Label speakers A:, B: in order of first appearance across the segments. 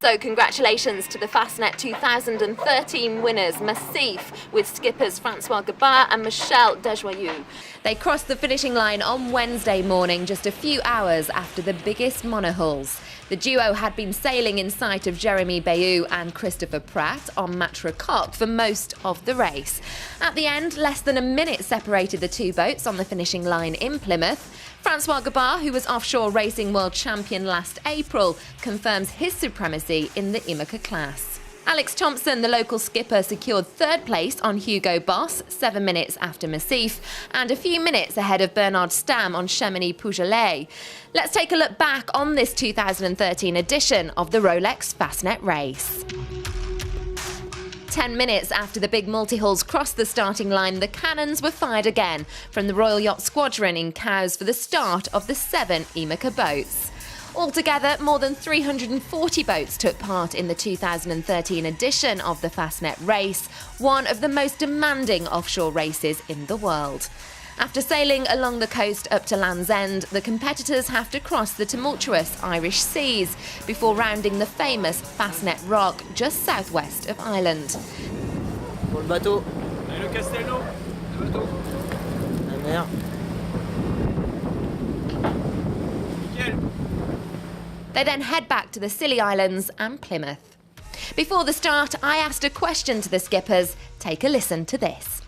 A: So congratulations to the Fastnet 2013 winners, Massif, with skippers François Gabart and Michel Desjoyeaux. They crossed the finishing line on Wednesday morning, just a few hours after the biggest monohulls. The duo had been sailing in sight of Jérémie Beyou and Christopher Pratt on Maitre Coq for most of the race. At the end, less than a minute separated the two boats on the finishing line in Plymouth. François Gabart, who was offshore racing world champion last April, confirms his supremacy in the Imoca Class. Alex Thomson, the local skipper, secured third place on Hugo Boss, 7 minutes after Massif, and a few minutes ahead of Bernard Stam on Jérémie. Let's take a look back on this 2013 edition of the Rolex Fastnet Race. 10 minutes after the big multi-hulls crossed the starting line, the cannons were fired again from the Royal Yacht Squadron in Cowes for the start of the 7 Imoca boats. Altogether, more than 340 boats took part in the 2013 edition of the Fastnet Race, one of the most demanding offshore races in the world. After sailing along the coast up to Land's End, the competitors have to cross the tumultuous Irish seas before rounding the famous Fastnet Rock just southwest of Ireland.
B: Pour le bateau.
C: Et le Castello, le bateau.
B: La mer.
C: Nickel.
A: They then head back to the Scilly Islands and Plymouth. Before the start, I asked a question to the skippers. Take a listen to this.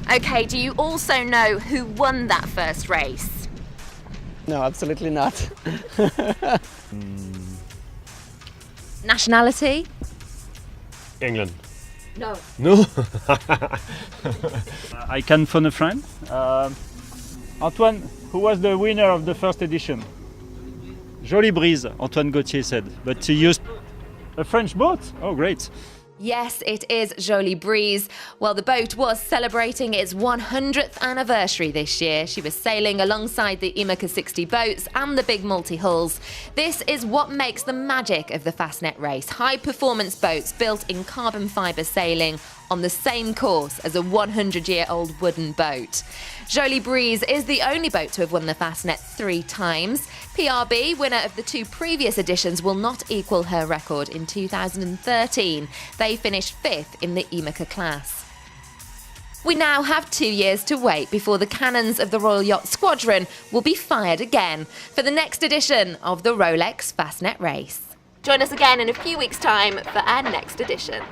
A: OK, do you also know who won that first race?
B: No, absolutely not.
A: Nationality?
C: England.
A: No.
C: No.
D: I can phone a friend. Antoine, who was the winner of the first edition? Jolie Breeze, Antoine Gauthier said, but he used a French boat. Oh, great.
A: Yes, it is Jolie Breeze. Well, the boat was celebrating its 100th anniversary this year. She was sailing alongside the Imoca 60 boats and the big multi-hulls. This is what makes the magic of the Fastnet Race. High-performance boats built in carbon fibre sailing on the same course as a 100-year-old wooden boat. Jolie Breeze is the only boat to have won the Fastnet 3 times. PRB, winner of the 2 previous editions, will not equal her record in 2013. They finished 5th in the Imoca Class. We now have 2 years to wait before the cannons of the Royal Yacht Squadron will be fired again for the next edition of the Rolex Fastnet Race. Join us again in a few weeks' time for our next edition.